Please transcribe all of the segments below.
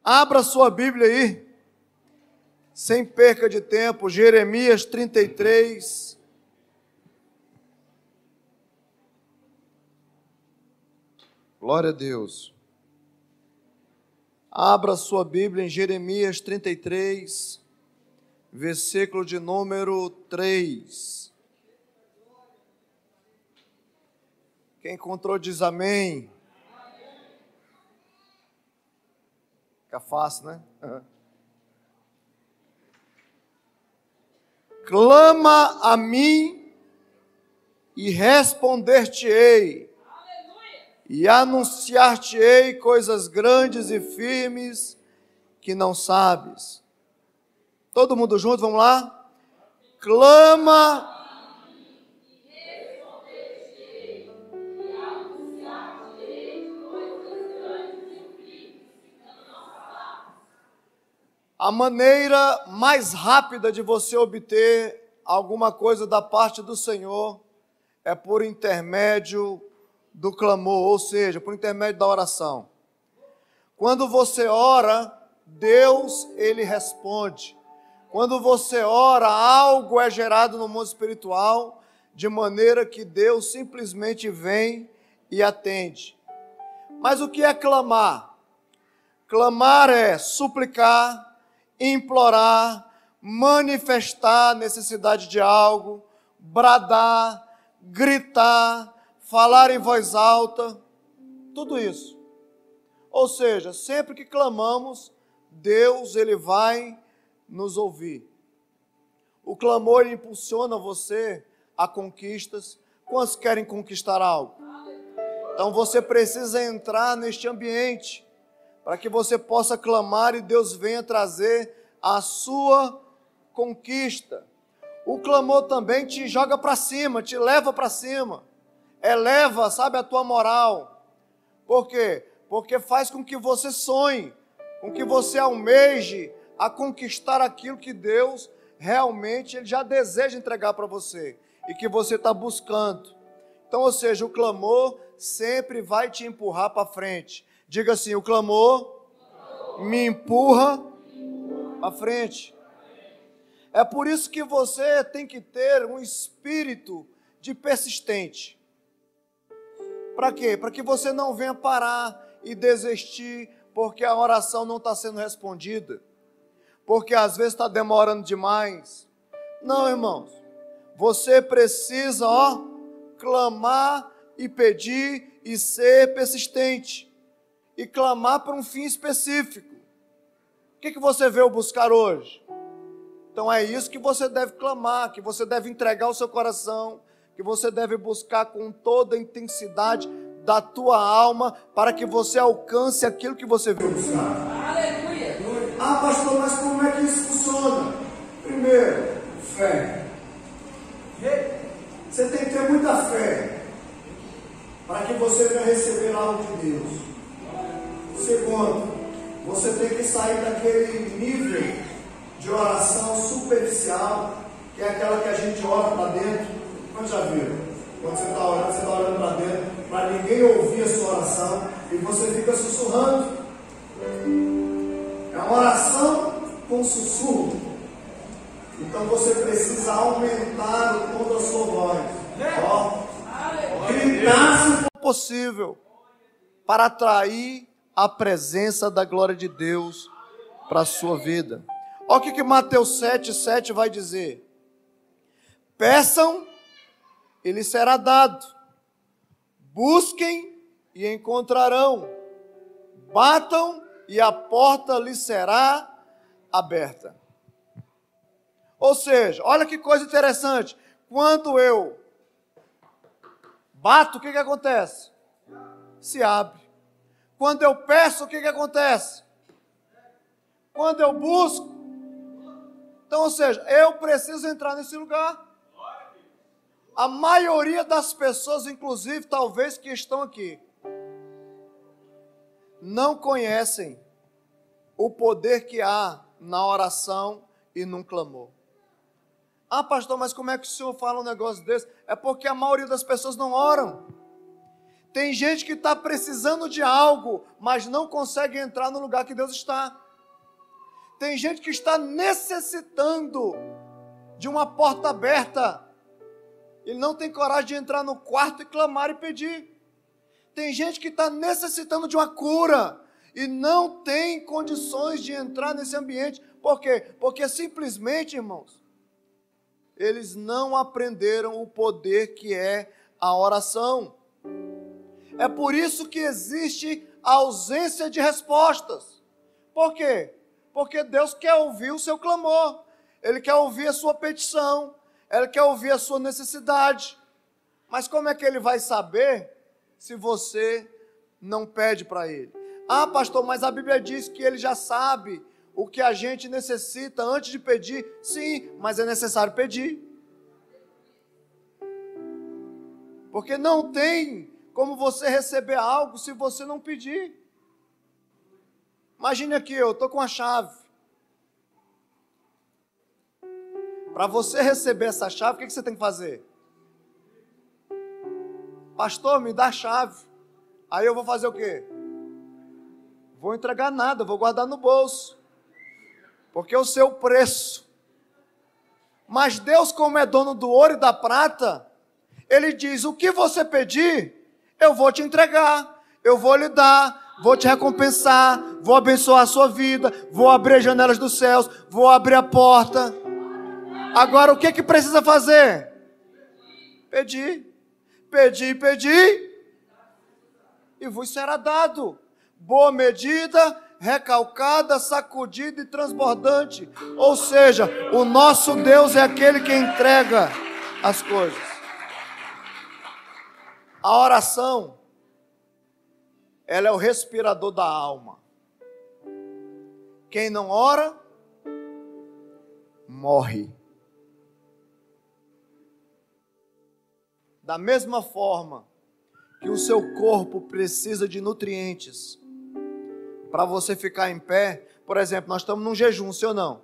Abra sua Bíblia aí, sem perca de tempo, Jeremias 33. Glória a Deus. Abra sua Bíblia em Jeremias 33, versículo de número 3. Quem encontrou diz amém. Fica fácil, né? Clama a mim e responder-te-ei, e anunciar-te-ei coisas grandes e firmes que não sabes. Todo mundo junto, vamos lá? Clama a maneira mais rápida de você obter alguma coisa da parte do Senhor é por intermédio do clamor, ou seja, por intermédio da oração. Quando você ora, Deus, Ele responde. Quando você ora, algo é gerado no mundo espiritual, de maneira que Deus simplesmente vem e atende. Mas o que é clamar? Clamar é suplicar, implorar, manifestar a necessidade de algo, bradar, gritar, falar em voz alta, tudo isso. Ou seja, sempre que clamamos, Deus, Ele vai nos ouvir. O clamor ele impulsiona você a conquistas. Quantos querem conquistar algo? Então você precisa entrar neste ambiente para que você possa clamar e Deus venha trazer a sua conquista. O clamor também te joga para cima, te leva para cima. Eleva, sabe, a tua moral. Por quê? Porque faz com que você sonhe, com que você almeje a conquistar aquilo que Deus realmente Ele já deseja entregar para você e que você está buscando. Então, ou seja, o clamor sempre vai te empurrar para frente. Diga assim, o clamor me empurra para frente. É por isso que você tem que ter um espírito de persistente. Para quê? Para que você não venha parar e desistir porque a oração não está sendo respondida. Porque às vezes está demorando demais. Não, irmãos. Você precisa, clamar e pedir e ser persistente. E clamar para um fim específico. O que você veio buscar hoje? Então é isso que você deve clamar, que você deve entregar o seu coração, que você deve buscar com toda a intensidade da tua alma, para que você alcance aquilo que você veio buscar. Aleluia! Ah, pastor, mas como é que isso funciona? Primeiro, fé. Você tem que ter muita fé para que você venha receber algo de Deus. Segundo, você tem que sair daquele nível de oração superficial, que é aquela que a gente ora para dentro. Quando já viram? Quando você está orando para dentro, para ninguém ouvir a sua oração, e você fica sussurrando. É uma oração com sussurro. Então você precisa aumentar o tom da sua voz. Gritar se for possível, para atrair a presença da glória de Deus para a sua vida. Olha o que Mateus 7,7 vai dizer. Peçam e lhes será dado. Busquem e encontrarão. Batam e a porta lhes será aberta. Ou seja, olha que coisa interessante. Quando eu bato, o que acontece? Se abre. Quando eu peço, o que acontece? Quando eu busco. Então, ou seja, eu preciso entrar nesse lugar. A maioria das pessoas, inclusive, talvez que estão aqui, não conhecem o poder que há na oração e num clamor. Ah, pastor, mas como é que o senhor fala um negócio desse? É porque a maioria das pessoas não oram. Tem gente que está precisando de algo, mas não consegue entrar no lugar que Deus está. Tem gente que está necessitando de uma porta aberta. Ele não tem coragem de entrar no quarto e clamar e pedir. Tem gente que está necessitando de uma cura e não tem condições de entrar nesse ambiente. Por quê? Porque simplesmente, irmãos, eles não aprenderam o poder que é a oração. É por isso que existe a ausência de respostas. Por quê? Porque Deus quer ouvir o seu clamor. Ele quer ouvir a sua petição. Ele quer ouvir a sua necessidade. Mas como é que ele vai saber se você não pede para ele? Ah, pastor, mas a Bíblia diz que ele já sabe o que a gente necessita antes de pedir. Sim, mas é necessário pedir. Porque não tem como você receber algo se você não pedir. Imagine aqui, eu estou com a chave. Para você receber essa chave, o que você tem que fazer? Pastor, me dá a chave. Aí eu vou fazer o quê? Vou entregar nada, vou guardar no bolso. Porque é o seu preço. Mas Deus, como é dono do ouro e da prata, Ele diz, o que você pedir, eu vou te entregar, eu vou lhe dar, vou te recompensar, vou abençoar a sua vida, vou abrir as janelas dos céus, vou abrir a porta. Agora o que precisa fazer? Pedir, pedir, pedir, e vos será dado. Boa medida, recalcada, sacudida e transbordante. Ou seja, o nosso Deus é aquele que entrega as coisas. A oração, ela é o respirador da alma. Quem não ora, morre. Da mesma forma que o seu corpo precisa de nutrientes para você ficar em pé. Por exemplo, nós estamos num jejum, sim ou não?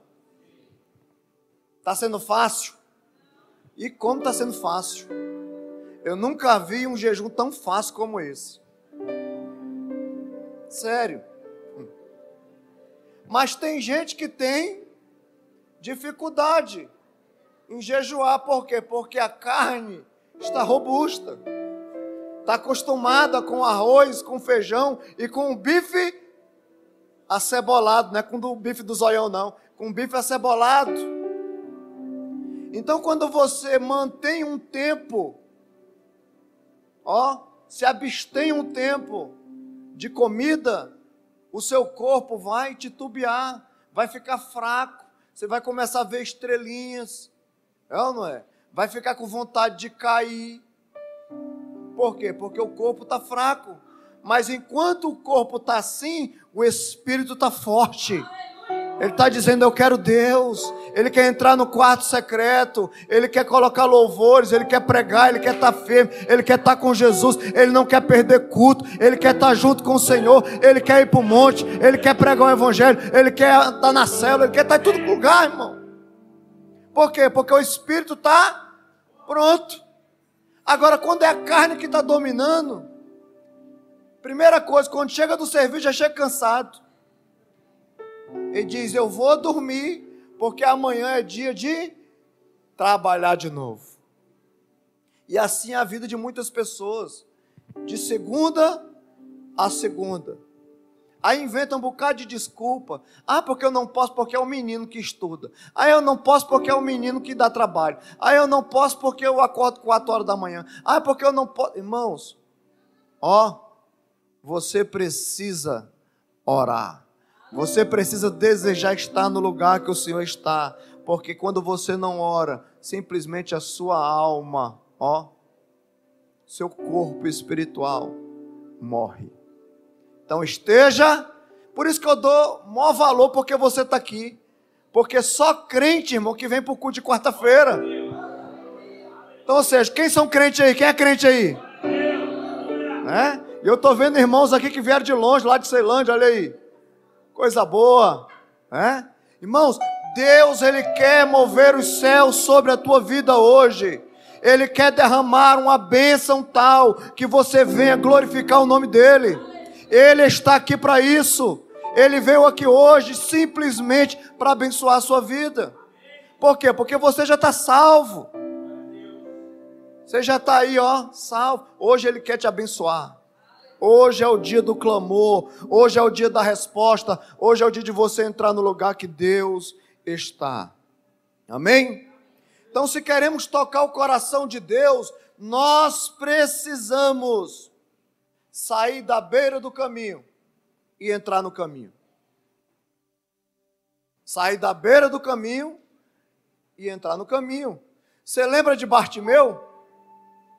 Está sendo fácil? E como está sendo fácil? Eu nunca vi um jejum tão fácil como esse. Sério. Mas tem gente que tem dificuldade em jejuar. Por quê? Porque a carne está robusta. Está acostumada com arroz, com feijão e com o bife acebolado. Não é com o bife do zoião, não. Com o bife acebolado. Então, quando você mantém um tempo, se abstém um tempo de comida, o seu corpo vai titubear, vai ficar fraco, você vai começar a ver estrelinhas, é ou não é? Vai ficar com vontade de cair. Por quê? Porque o corpo está fraco. Mas enquanto o corpo está assim, o espírito está forte. Ele está dizendo, eu quero Deus. Ele quer entrar no quarto secreto. Ele quer colocar louvores. Ele quer pregar. Ele quer estar firme. Ele quer estar com Jesus. Ele não quer perder culto. Ele quer estar junto com o Senhor. Ele quer ir para o monte. Ele quer pregar o evangelho. Ele quer estar na célula. Ele quer estar em todo lugar, irmão. Por quê? Porque o espírito está pronto. Agora, quando é a carne que está dominando, primeira coisa, quando chega do serviço, já chega cansado. Ele diz, eu vou dormir, porque amanhã é dia de trabalhar de novo. E assim é a vida de muitas pessoas, de segunda a segunda. Aí inventa um bocado de desculpa. Ah, porque eu não posso porque é o menino que estuda. Ah, eu não posso porque é o menino que dá trabalho. Ah, eu não posso porque eu acordo 4 horas da manhã. Ah, porque eu não posso. Irmãos, você precisa orar. Você precisa desejar estar no lugar que o Senhor está. Porque quando você não ora, simplesmente a sua alma, seu corpo espiritual morre. Então esteja, por isso que eu dou maior valor porque você está aqui. Porque só crente, irmão, que vem para o culto de quarta-feira. Então, ou seja, quem são crentes aí? Quem é crente aí? E eu estou vendo irmãos aqui que vieram de longe, lá de Ceilândia, olha aí. Coisa boa. Irmãos, Deus, Ele quer mover os céus sobre a tua vida hoje. Ele quer derramar uma bênção tal que você venha glorificar o nome dEle. Ele está aqui para isso. Ele veio aqui hoje simplesmente para abençoar a sua vida. Por quê? Porque você já está salvo. Você já está aí, salvo. Hoje Ele quer te abençoar. Hoje é o dia do clamor. Hoje é o dia da resposta. Hoje é o dia de você entrar no lugar que Deus está. Amém? Então, se queremos tocar o coração de Deus, nós precisamos sair da beira do caminho e entrar no caminho. Sair da beira do caminho e entrar no caminho. Você lembra de Bartimeu?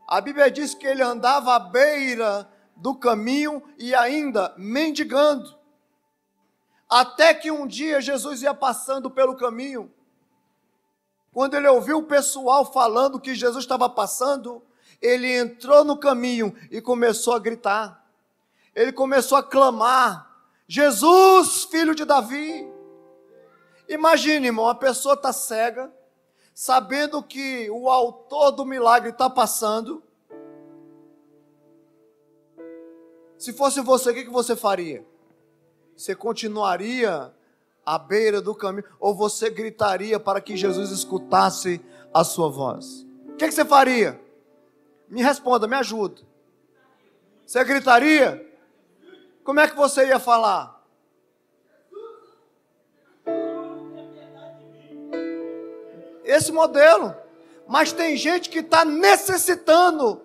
A Bíblia diz que ele andava à beira do caminho e ainda mendigando. Até que um dia Jesus ia passando pelo caminho. Quando ele ouviu o pessoal falando que Jesus estava passando, ele entrou no caminho e começou a gritar. Ele começou a clamar: Jesus, filho de Davi. Imagine, irmão, a pessoa está cega, sabendo que o autor do milagre está passando. Se fosse você, o que você faria? Você continuaria à beira do caminho, ou você gritaria para que Jesus escutasse a sua voz? O que você faria? Me responda, me ajuda. Você gritaria? Como é que você ia falar? Esse modelo. Mas tem gente que está necessitando,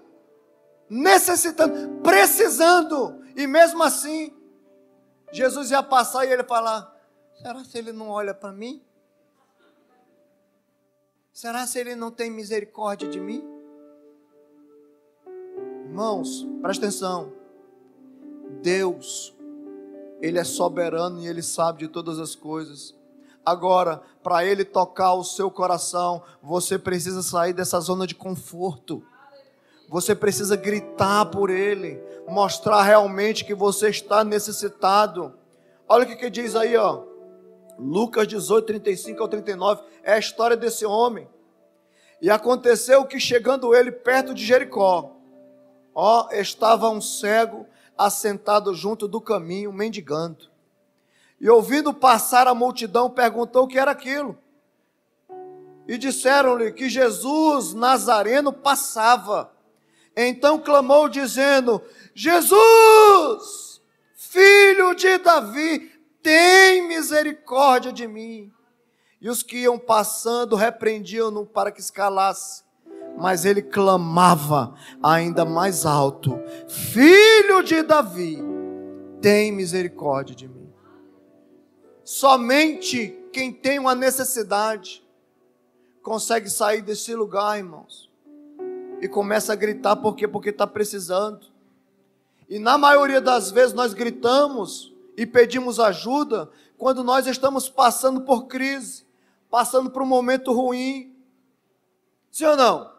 precisando, e mesmo assim, Jesus ia passar e ele ia falar: será se ele não olha para mim? Será se ele não tem misericórdia de mim? Irmãos, presta atenção. Deus, Ele é soberano e Ele sabe de todas as coisas. Agora, para Ele tocar o seu coração, você precisa sair dessa zona de conforto. Você precisa gritar por Ele, mostrar realmente que você está necessitado. Olha o que diz aí, Lucas 18, 35 ao 39, é a história desse homem. E aconteceu que, chegando ele perto de Jericó, estava um cego assentado junto do caminho, mendigando. E ouvindo passar a multidão, perguntou o que era aquilo. E disseram-lhe que Jesus Nazareno passava. Então clamou dizendo: Jesus, filho de Davi, tem misericórdia de mim. E os que iam passando repreendiam-no para que se calasse. Mas ele clamava ainda mais alto: Filho de Davi, tem misericórdia de mim. Somente quem tem uma necessidade consegue sair desse lugar, irmãos, e começa a gritar. Por quê? Porque está precisando. E na maioria das vezes nós gritamos e pedimos ajuda quando nós estamos passando por crise, passando por um momento ruim. Sim ou não?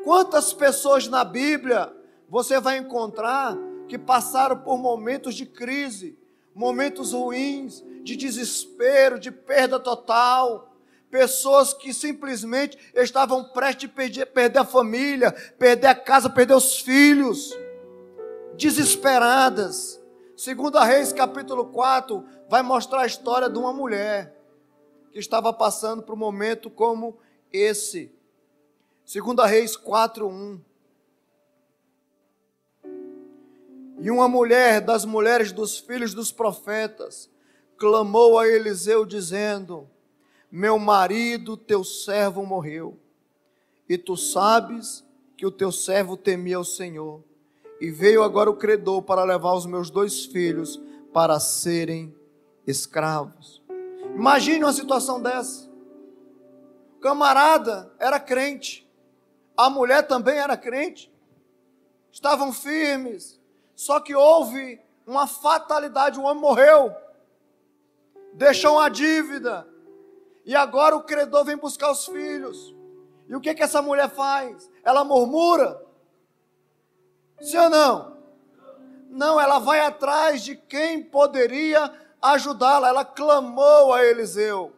Quantas pessoas na Bíblia você vai encontrar que passaram por momentos de crise, momentos ruins, de desespero, de perda total? Pessoas que simplesmente estavam prestes a perder a família, perder a casa, perder os filhos, desesperadas. 2 Reis capítulo 4 vai mostrar a história de uma mulher que estava passando por um momento como esse. 2 Reis 4:1. E uma mulher das mulheres dos filhos dos profetas clamou a Eliseu dizendo: meu marido, teu servo, morreu, e tu sabes que o teu servo temia o Senhor, e veio agora o credor para levar os meus 2 filhos para serem escravos. Imagine uma situação dessa. O camarada era crente, a mulher também era crente, estavam firmes, só que houve uma fatalidade, o homem morreu, deixou uma dívida, e agora o credor vem buscar os filhos. E o que essa mulher faz? Ela murmura? Sim ou não? Não, ela vai atrás de quem poderia ajudá-la. Ela clamou a Eliseu.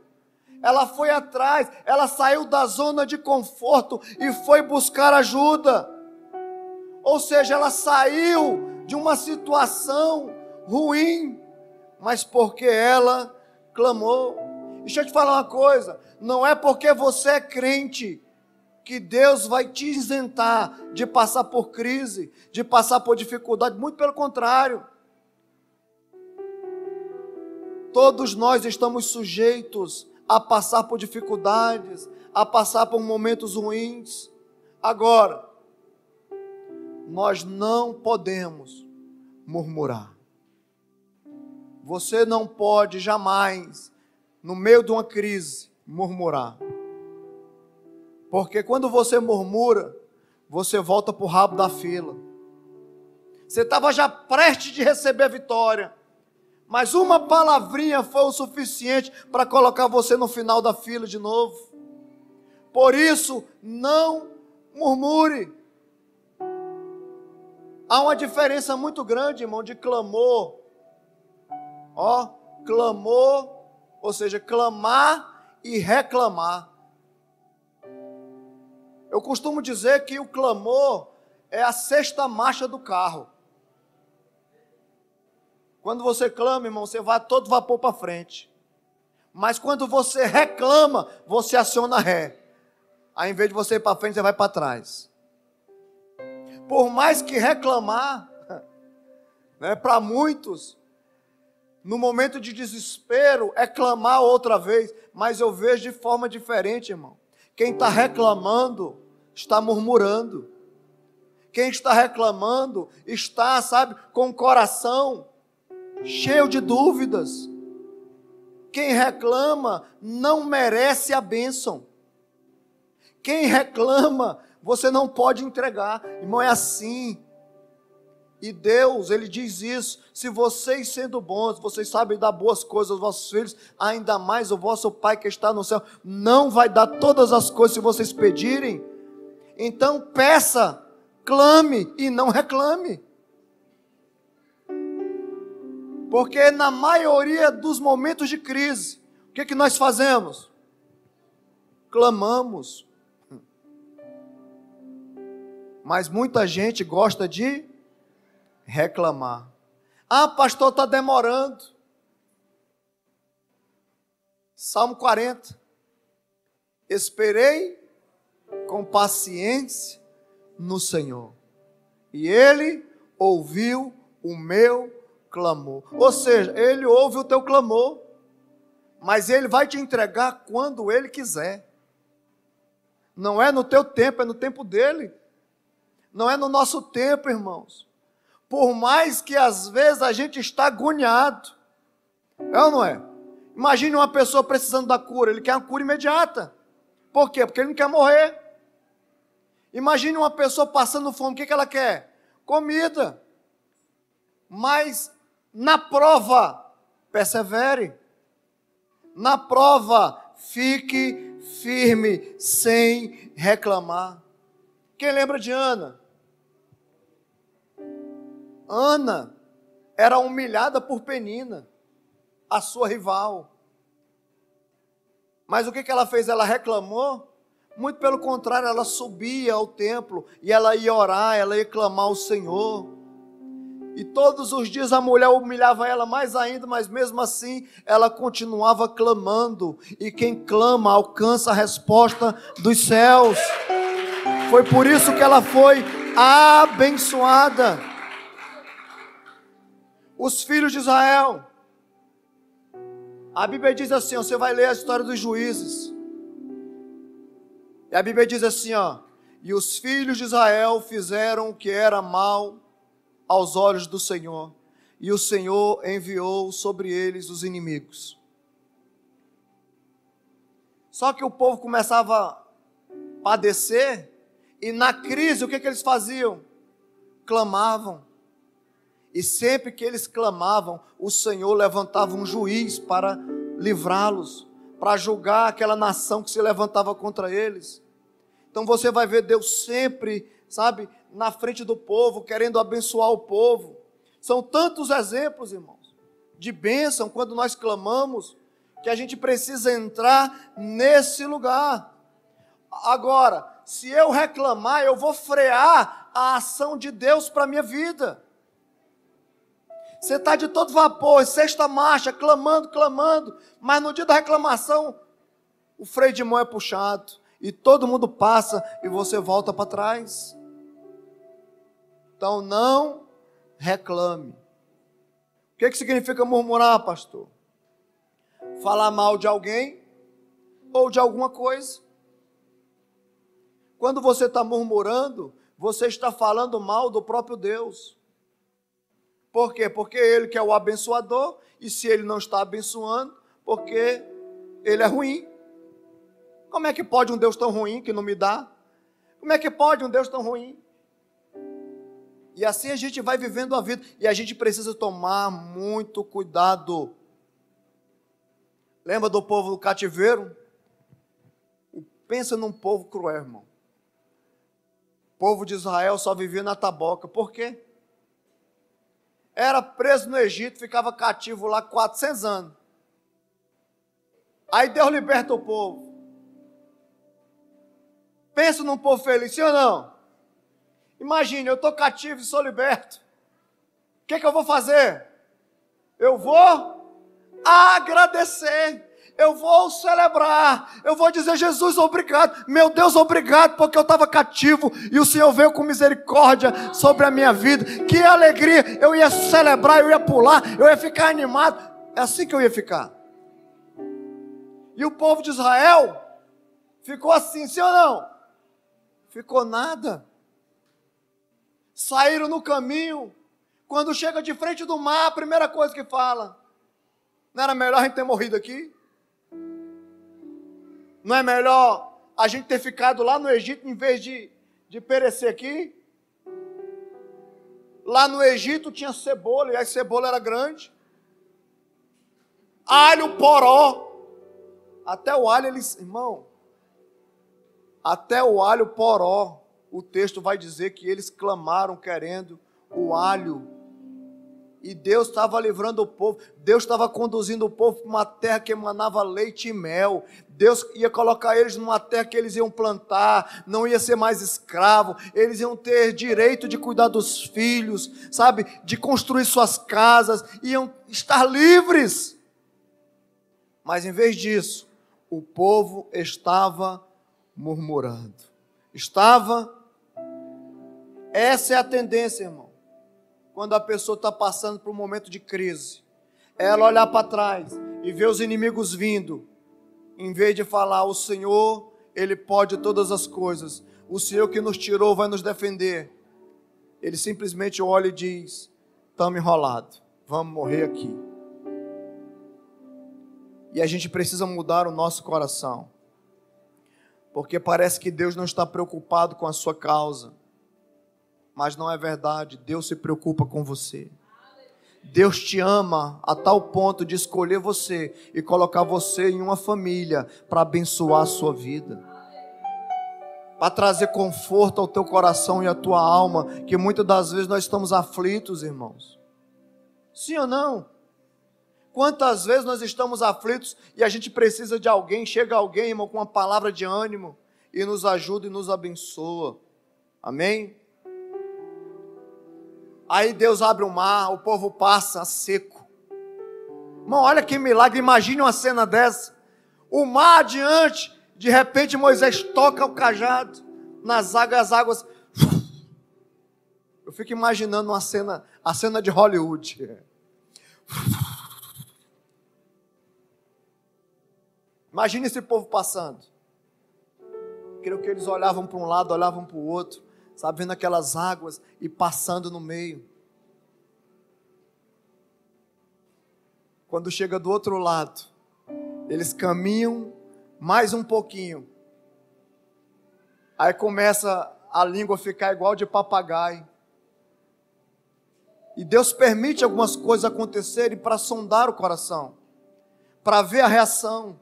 Ela foi atrás, ela saiu da zona de conforto e foi buscar ajuda. Ou seja, ela saiu de uma situação ruim, mas porque ela clamou. Deixa eu te falar uma coisa, não é porque você é crente que Deus vai te isentar de passar por crise, de passar por dificuldade, muito pelo contrário. Todos nós estamos sujeitos a passar por dificuldades, a passar por momentos ruins. Agora, nós não podemos murmurar. Você não pode jamais, no meio de uma crise, murmurar. Porque quando você murmura, você volta para o rabo da fila. Você estava já prestes de receber a vitória, mas uma palavrinha foi o suficiente para colocar você no final da fila de novo. Por isso, não murmure. Há uma diferença muito grande, irmão, de clamor. Clamor, ou seja, clamar e reclamar. Eu costumo dizer que o clamor é a sexta marcha do carro. Quando você clama, irmão, você vai a todo vapor para frente. Mas quando você reclama, você aciona ré. Aí, em vez de você ir para frente, você vai para trás. Por mais que reclamar, né, para muitos, no momento de desespero, é clamar outra vez. Mas eu vejo de forma diferente, irmão. Quem está reclamando, está murmurando. Quem está reclamando, está, com o coração cheio de dúvidas. Quem reclama não merece a bênção. Quem reclama, você não pode entregar. Irmão, é assim. E Deus, Ele diz isso: se vocês sendo bons, vocês sabem dar boas coisas aos vossos filhos, ainda mais o vosso Pai que está no céu não vai dar todas as coisas se vocês pedirem. Então peça, clame e não reclame. Porque na maioria dos momentos de crise, o que nós fazemos? Clamamos. Mas muita gente gosta de reclamar. Ah, pastor, está demorando. Salmo 40. Esperei com paciência no Senhor, e Ele ouviu o meu clamor. Ou seja, Ele ouve o teu clamor, mas Ele vai te entregar quando Ele quiser. Não é no teu tempo, é no tempo dEle. Não é no nosso tempo, irmãos. Por mais que às vezes a gente está agoniado. É ou não é? Imagine uma pessoa precisando da cura, ele quer uma cura imediata. Por quê? Porque ele não quer morrer. Imagine uma pessoa passando fome, o que ela quer? Comida. Mas na prova, persevere. Na prova, fique firme, sem reclamar. Quem lembra de Ana? Ana era humilhada por Penina, a sua rival. Mas o que ela fez? Ela reclamou? Muito pelo contrário, ela subia ao templo e ela ia orar, ela ia clamar ao Senhor. E todos os dias a mulher humilhava ela mais ainda, mas mesmo assim ela continuava clamando. E quem clama alcança a resposta dos céus. Foi por isso que ela foi abençoada. Os filhos de Israel. A Bíblia diz assim, você vai ler a história dos juízes. E a Bíblia diz assim, e os filhos de Israel fizeram o que era mal aos olhos do Senhor, e o Senhor enviou sobre eles os inimigos. Só que o povo começava a padecer, e na crise o que eles faziam? Clamavam. E sempre que eles clamavam, o Senhor levantava um juiz para livrá-los, para julgar aquela nação que se levantava contra eles. Então você vai ver Deus sempre, na frente do povo, querendo abençoar o povo. São tantos exemplos, irmãos, de bênção quando nós clamamos, que a gente precisa entrar nesse lugar. Agora, se eu reclamar, eu vou frear a ação de Deus para a minha vida. Você está de todo vapor, sexta marcha, clamando, mas no dia da reclamação, o freio de mão é puxado, e todo mundo passa, e você volta para trás. Então não reclame. O que significa murmurar, pastor? Falar mal de alguém, ou de alguma coisa. Quando você está murmurando, você está falando mal do próprio Deus. Por quê? Porque Ele que é o abençoador, e se Ele não está abençoando, porque Ele é ruim. Como é que pode um Deus tão ruim que não me dá? Como é que pode um Deus tão ruim? E assim a gente vai vivendo a vida, e a gente precisa tomar muito cuidado. Lembra do povo do cativeiro? Pensa num povo cruel, irmão. O povo de Israel só vivia na taboca. Por quê? Era preso no Egito, ficava cativo lá 400 anos. Aí Deus liberta o povo. Pensa num povo feliz, sim ou não? Imagine, eu estou cativo e sou liberto. O que eu vou fazer? Eu vou agradecer. Eu vou celebrar, eu vou dizer: Jesus, obrigado, meu Deus, obrigado, porque eu estava cativo e o Senhor veio com misericórdia sobre a minha vida. Que alegria, eu ia celebrar, eu ia pular, eu ia ficar animado. É assim que eu ia ficar. E o povo de Israel ficou assim, sim ou não? Ficou nada. Saíram no caminho, quando chega de frente do mar, a primeira coisa que fala: não era melhor a gente ter morrido aqui? Não é melhor a gente ter ficado lá no Egito em vez de perecer aqui? Lá no Egito tinha cebola, e a cebola era grande. Alho, poró. Até o alho, irmão, até o alho, poró, o texto vai dizer que eles clamaram querendo o alho. E Deus estava livrando o povo, Deus estava conduzindo o povo para uma terra que emanava leite e mel. Deus ia colocar eles numa terra que eles iam plantar, não ia ser mais escravo, eles iam ter direito de cuidar dos filhos, sabe, de construir suas casas, iam estar livres. Mas em vez disso, o povo estava murmurando. Essa é a tendência, irmão. Quando a pessoa está passando por um momento de crise, ela olhar para trás e ver os inimigos vindo, em vez de falar: o Senhor, Ele pode todas as coisas, o Senhor que nos tirou vai nos defender, ele simplesmente olha e diz: estamos enrolados, vamos morrer aqui. E a gente precisa mudar o nosso coração, porque parece que Deus não está preocupado com a sua causa. Mas não é verdade, Deus se preocupa com você. Deus te ama a tal ponto de escolher você e colocar você em uma família para abençoar a sua vida, para trazer conforto ao teu coração e à tua alma, que muitas das vezes nós estamos aflitos, irmãos. Sim ou não? Quantas vezes nós estamos aflitos e a gente precisa de alguém, chega alguém, irmão, com uma palavra de ânimo e nos ajuda e nos abençoa. Amém? Aí Deus abre o mar, o povo passa seco. Irmão, olha que milagre, imagine uma cena dessa. O mar adiante, de repente Moisés toca o cajado nas águas, as águas. Eu fico imaginando a cena de Hollywood. Imagine esse povo passando. Creio que eles olhavam para um lado, olhavam para o outro, sabe, vendo aquelas águas e passando no meio. Quando chega do outro lado, eles caminham mais um pouquinho. Aí começa a língua a ficar igual de papagaio. E Deus permite algumas coisas acontecerem para sondar o coração, para ver a reação,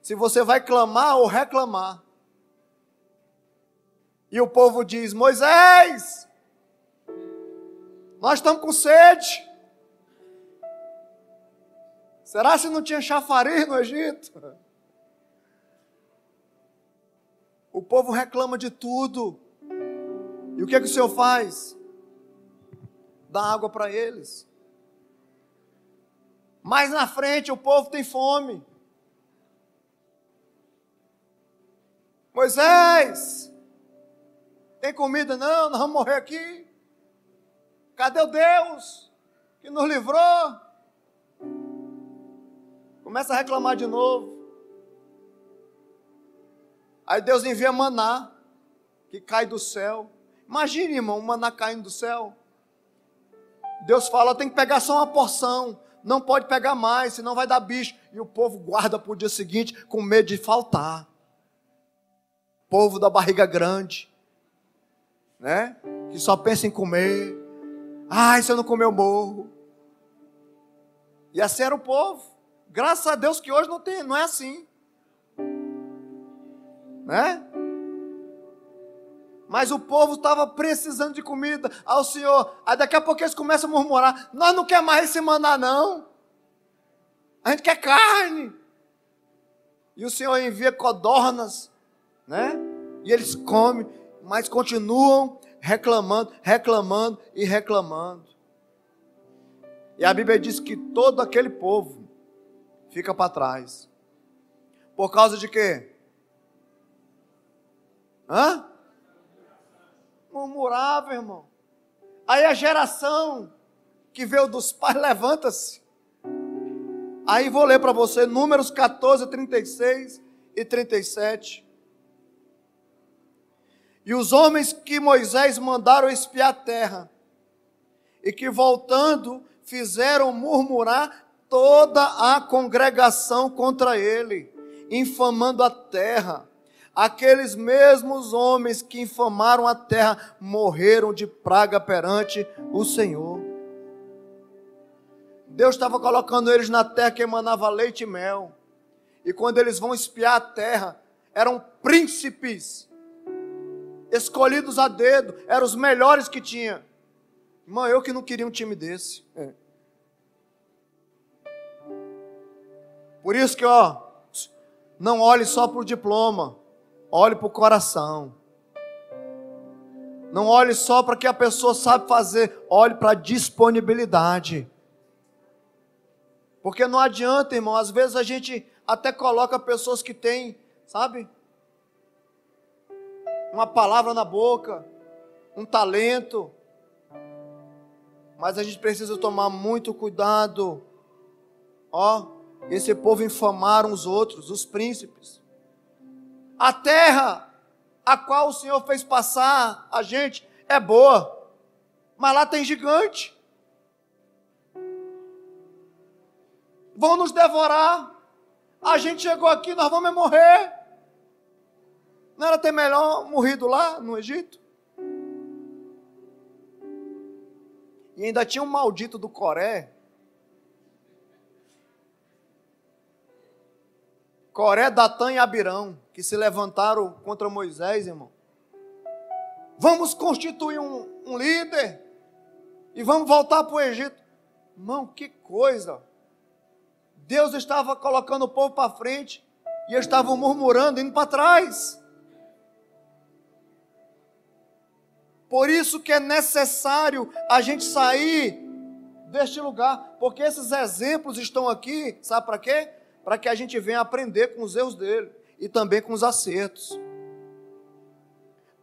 se você vai clamar ou reclamar. E o povo diz: Moisés, nós estamos com sede. Será se não tinha chafariz no Egito? O povo reclama de tudo. E o que é que o Senhor faz? Dá água para eles. Mais na frente o povo tem fome. Moisés, tem comida? Não, nós vamos morrer aqui. Cadê o Deus que nos livrou? Começa a reclamar de novo. Aí Deus envia maná, que cai do céu. Imagine, irmão, um maná caindo do céu. Deus fala, tem que pegar só uma porção. Não pode pegar mais, senão vai dar bicho. E o povo guarda para o dia seguinte, com medo de faltar. Povo da barriga grande, né? Que só pensa em comer. Ai, se eu não comer eu morro. E assim era o povo. Graças a Deus que hoje não é assim. Né? Mas o povo estava precisando de comida ao Senhor. Aí daqui a pouco eles começam a murmurar: nós não queremos mais esse maná não. A gente quer carne. E o Senhor envia codornas, né? E eles comem, mas continuam reclamando, reclamando e reclamando. E a Bíblia diz que todo aquele povo fica para trás. Por causa de quê? Murmurava, irmão. Aí a geração que veio dos pais levanta-se. Aí vou ler para você Números 14, 36 e 37. E os homens que Moisés mandaram espiar a terra, e que voltando fizeram murmurar toda a congregação contra ele, infamando a terra. Aqueles mesmos homens que infamaram a terra morreram de praga perante o Senhor. Deus estava colocando eles na terra que emanava leite e mel. E quando eles vão espiar a terra, eram príncipes escolhidos a dedo, eram os melhores que tinha. Irmão, eu que não queria um time desse. Por isso que, não olhe só para o diploma, olhe para o coração. Não olhe só para o que a pessoa sabe fazer, olhe para a disponibilidade. Porque não adianta, irmão, às vezes a gente até coloca pessoas que têm, sabe, uma palavra na boca, um talento, mas a gente precisa tomar muito cuidado. Esse povo infamaram os outros, os príncipes. A terra a qual o Senhor fez passar a gente é boa, mas lá tem gigante. Vão nos devorar. A gente chegou aqui, nós vamos morrer. Não era ter melhor morrido lá no Egito? E ainda tinha um maldito do Coré. Coré, Datã e Abirão, que se levantaram contra Moisés, irmão. Vamos constituir um líder e vamos voltar para o Egito. Irmão, que coisa! Deus estava colocando o povo para frente e eles estavam murmurando, indo para trás. Por isso que é necessário a gente sair deste lugar, porque esses exemplos estão aqui, sabe para quê? Para que a gente venha aprender com os erros dele e também com os acertos.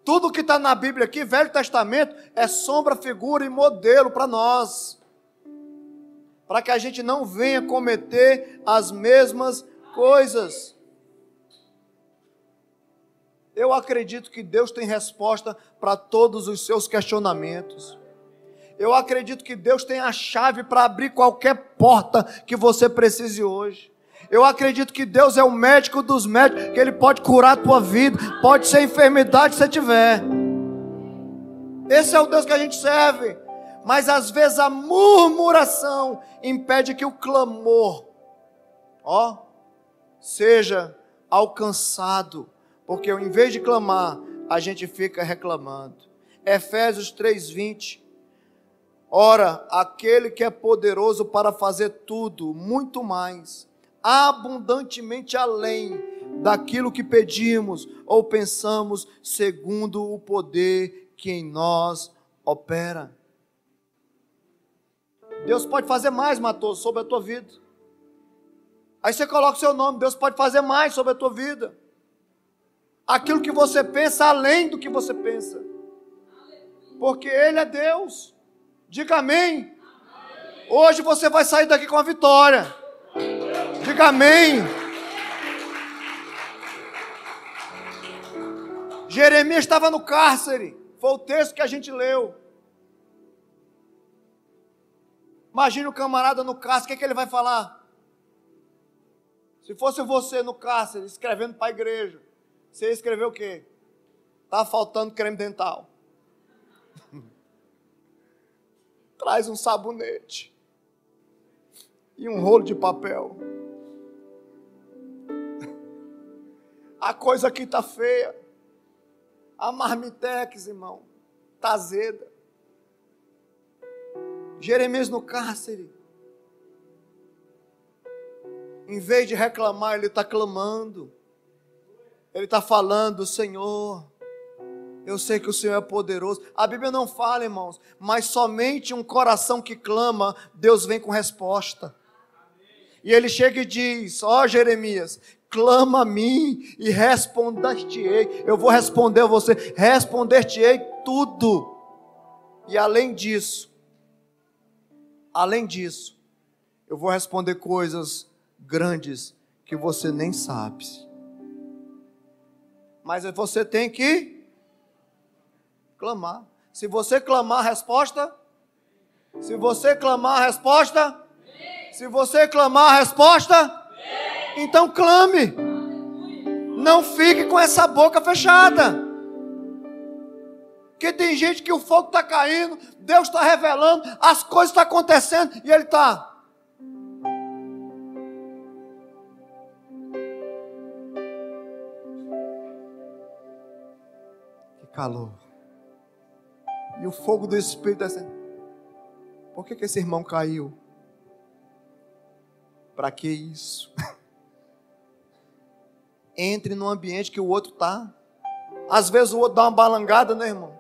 Tudo que está na Bíblia aqui, Velho Testamento, é sombra, figura e modelo para nós, para que a gente não venha cometer as mesmas coisas. Eu acredito que Deus tem resposta para todos os seus questionamentos. Eu acredito que Deus tem a chave para abrir qualquer porta que você precise hoje. Eu acredito que Deus é o médico dos médicos, que Ele pode curar a tua vida, pode ser enfermidade se você tiver. Esse é o Deus que a gente serve. Mas às vezes a murmuração impede que o clamor, seja alcançado. Porque em vez de clamar, a gente fica reclamando. Efésios 3:20. Ora, aquele que é poderoso para fazer tudo, muito mais, abundantemente além daquilo que pedimos ou pensamos, segundo o poder que em nós opera. Deus pode fazer mais, Matoso, sobre a tua vida. Aí você coloca o seu nome, Deus pode fazer mais sobre a tua vida. Aquilo que você pensa, além do que você pensa. Porque Ele é Deus. Diga amém. Hoje você vai sair daqui com a vitória. Diga amém. Jeremias estava no cárcere. Foi o texto que a gente leu. Imagina o camarada no cárcere, o que ele vai falar? Se fosse você no cárcere, escrevendo para a igreja, você ia escrever o quê? Está faltando creme dental. Traz um sabonete e um rolo de papel. A coisa aqui está feia. A marmitex, irmão, está azeda. Jeremias no cárcere. Em vez de reclamar, ele está clamando. Ele está falando, Senhor, eu sei que o Senhor é poderoso. A Bíblia não fala, irmãos, mas somente um coração que clama, Deus vem com resposta. E ele chega e diz, ó Jeremias, clama a mim e responder-te-ei. Eu vou responder a você, responder-te-ei tudo. E além disso, eu vou responder coisas grandes que você nem sabe. Mas você tem que clamar. Se você clamar, a resposta? Se você clamar, a resposta? Se você clamar, a resposta? Então clame. Não fique com essa boca fechada. Porque tem gente que o fogo está caindo, Deus está revelando, as coisas estão acontecendo e ele está. Que calor. E o fogo do Espírito descendo. Por que esse irmão caiu? Para que isso? Entre no ambiente que o outro está. Às vezes o outro dá uma balangada, né, irmão?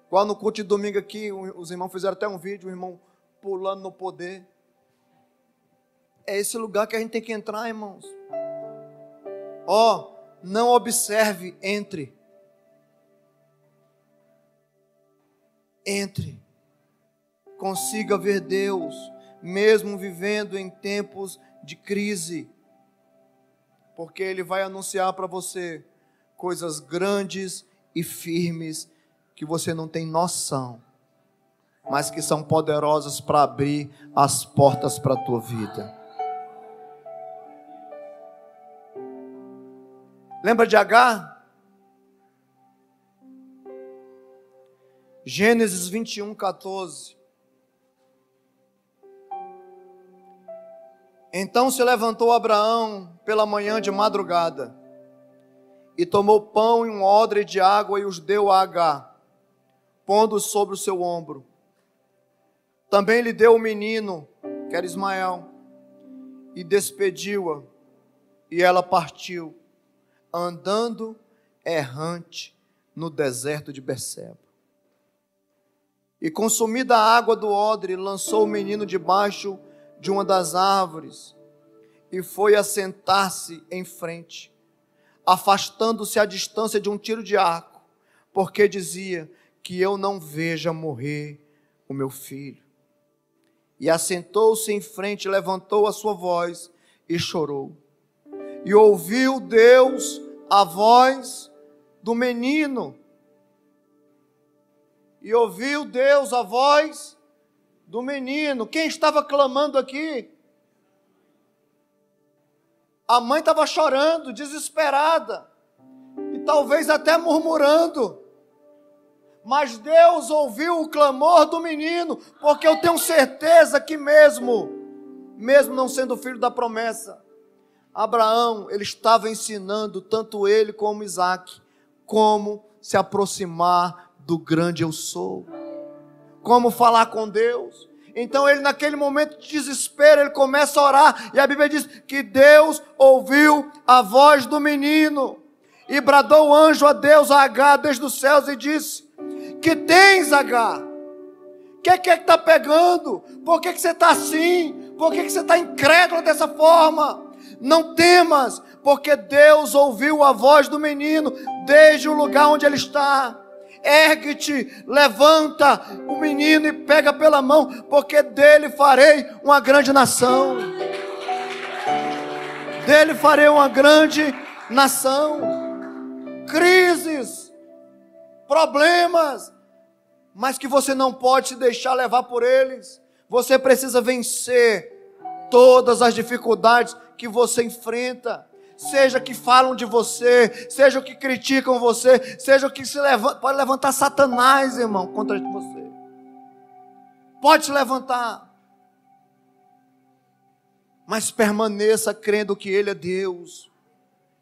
Igual no culto de domingo aqui, os irmãos fizeram até um vídeo, o irmão pulando no poder. É esse lugar que a gente tem que entrar, irmãos. Ó, não observe, entre. Entre. Consiga ver Deus, mesmo vivendo em tempos de crise. Porque Ele vai anunciar para você coisas grandes e firmes que você não tem noção, mas que são poderosas para abrir as portas para a tua vida. Lembra de Agar? Gênesis 21, 14. Então se levantou Abraão pela manhã de madrugada, e tomou pão e um odre de água e os deu a Agar, pondo sobre o seu ombro. Também lhe deu o menino, que era Ismael, e despediu-a, e ela partiu, andando errante no deserto de Berseba. E consumida a água do odre, lançou o menino debaixo de uma das árvores, e foi assentar-se em frente, afastando-se à distância de um tiro de arco, porque dizia, que eu não veja morrer o meu filho. E assentou-se em frente, levantou a sua voz e chorou. E ouviu Deus a voz do menino. E ouviu Deus a voz do menino. Quem estava clamando aqui? A mãe estava chorando, desesperada, e talvez até murmurando. Mas Deus ouviu o clamor do menino, porque eu tenho certeza que mesmo não sendo filho da promessa, Abraão, ele estava ensinando tanto ele como Isaac, como se aproximar do grande eu sou. como falar com Deus. Então ele, naquele momento de desespero, ele começa a orar, e a Bíblia diz que Deus ouviu a voz do menino, e bradou o anjo a Deus, a Agar, desde os céus, e disse: que tens, Agar? O que é que está pegando? Por que você está assim? Por que você está incrédula dessa forma? Não temas, porque Deus ouviu a voz do menino desde o lugar onde ele está. Ergue-te, levanta o menino e pega pela mão, porque dele farei uma grande nação. Dele farei uma grande nação. Crises, problemas, mas que você não pode se deixar levar por eles. Você precisa vencer todas as dificuldades que você enfrenta. Seja que falam de você, seja o que criticam você, seja o que pode levantar Satanás, irmão, contra você. Pode se levantar. Mas permaneça crendo que Ele é Deus.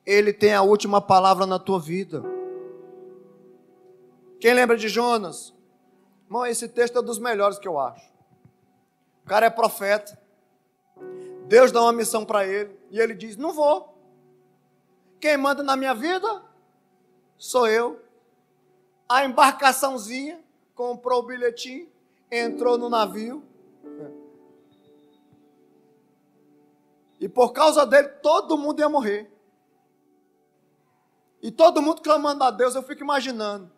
Ele tem a última palavra na tua vida. Quem lembra de Jonas? Irmão, esse texto é dos melhores que eu acho. O cara é profeta. Deus dá uma missão para ele e ele diz: não vou. Quem manda na minha vida sou eu. A embarcaçãozinha comprou o bilhetinho, entrou no navio. E por causa dele, todo mundo ia morrer. E todo mundo clamando a Deus. Eu fico imaginando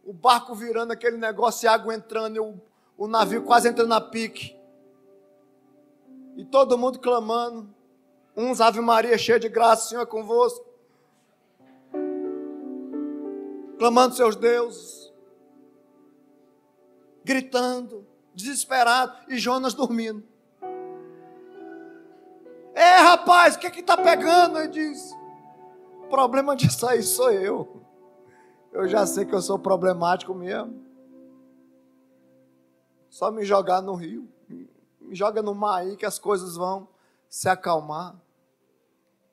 o barco virando aquele negócio, e a água entrando, e o navio quase entrando na pique. E todo mundo clamando. Uns Ave Maria, cheia de graça, o Senhor é convosco. Clamando seus deuses. Gritando, desesperado. E Jonas dormindo. Rapaz, o que está pegando? Ele diz: o problema disso aí sou eu. Eu já sei que eu sou problemático mesmo. Só me jogar no rio. Me joga no mar aí que as coisas vão se acalmar.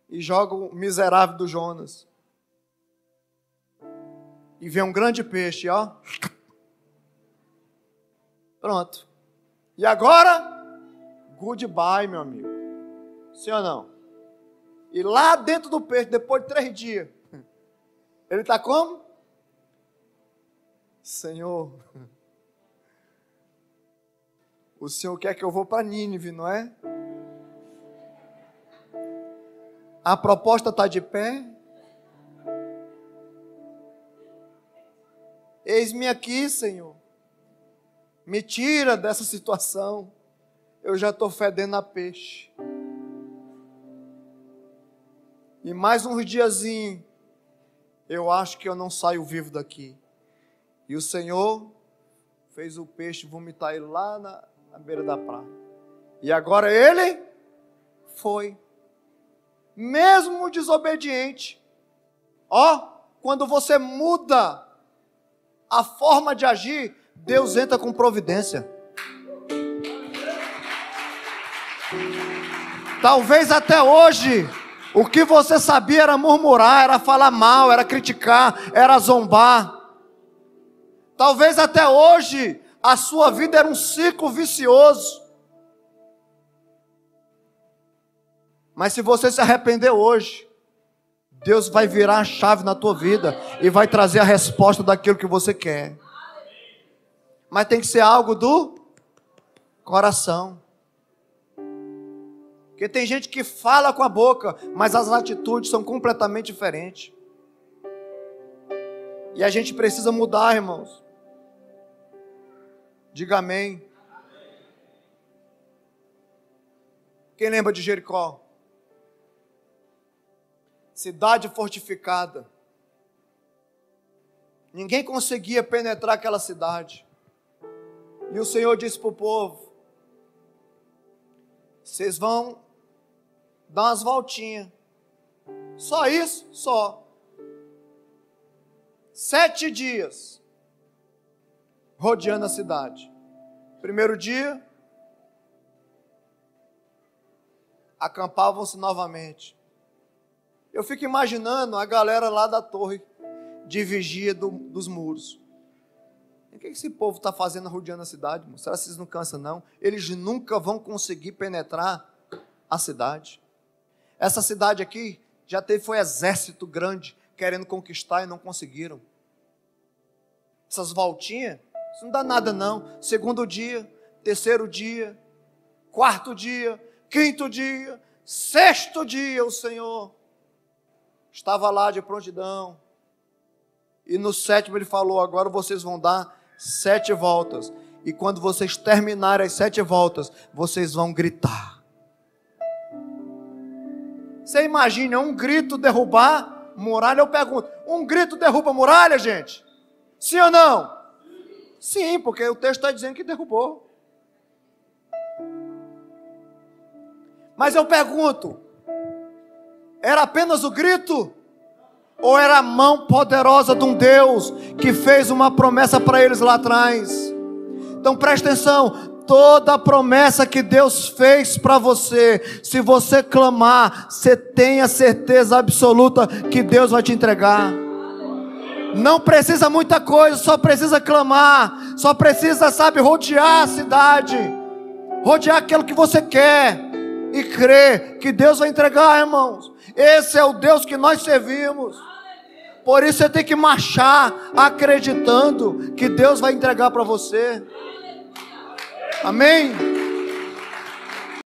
E joga o miserável do Jonas. E vem um grande peixe, ó. Pronto. E agora? Goodbye, meu amigo. Sim ou não? E lá dentro do peixe, depois de 3 dias, ele está como? Senhor, o Senhor quer que eu vou para Nínive, não é? A proposta está de pé? Eis-me aqui, Senhor. Me tira dessa situação. Eu já estou fedendo a peixe. E mais uns diazinhos, eu acho que eu não saio vivo daqui. E o Senhor fez o peixe vomitar ele lá na beira da praia. E agora ele foi. Mesmo desobediente. Quando você muda a forma de agir, Deus entra com providência. Talvez até hoje, o que você sabia era murmurar, era falar mal, era criticar, era zombar. Talvez até hoje a sua vida era um ciclo vicioso. Mas se você se arrepender hoje, Deus vai virar a chave na tua vida e vai trazer a resposta daquilo que você quer. Mas tem que ser algo do coração. Porque tem gente que fala com a boca, mas as atitudes são completamente diferentes. E a gente precisa mudar, irmãos. Diga amém. Quem lembra de Jericó? Cidade fortificada. Ninguém conseguia penetrar aquela cidade. E o Senhor disse para o povo: vocês vão dar umas voltinhas. Só isso? Só. 7 dias rodeando a cidade. Primeiro dia, acampavam-se novamente. Eu fico imaginando a galera lá da torre de vigia dos muros. O que esse povo está fazendo rodeando a cidade, irmão? Será que vocês não cansam, não? Eles nunca vão conseguir penetrar a cidade. Essa cidade aqui foi exército grande querendo conquistar e não conseguiram. Essas voltinhas, isso não dá nada não. Segundo dia, terceiro dia, quarto dia, quinto dia, sexto dia, o Senhor estava lá de prontidão. E no sétimo ele falou: agora vocês vão dar 7 voltas. E quando vocês terminarem as 7 voltas, vocês vão gritar. Você imagina um grito derrubar muralha? Eu pergunto, um grito derruba muralha, gente? Sim ou não? Sim, porque o texto está dizendo que derrubou. Mas eu pergunto, era apenas o grito? Ou era a mão poderosa de um Deus que fez uma promessa para eles lá atrás? Então preste atenção. Toda a promessa que Deus fez para você, se você clamar, você tenha certeza absoluta que Deus vai te entregar. Não precisa muita coisa, só precisa clamar, só precisa, rodear a cidade, rodear aquilo que você quer e crer que Deus vai entregar, irmãos. Esse é o Deus que nós servimos. Por isso você tem que marchar acreditando que Deus vai entregar para você. Amém?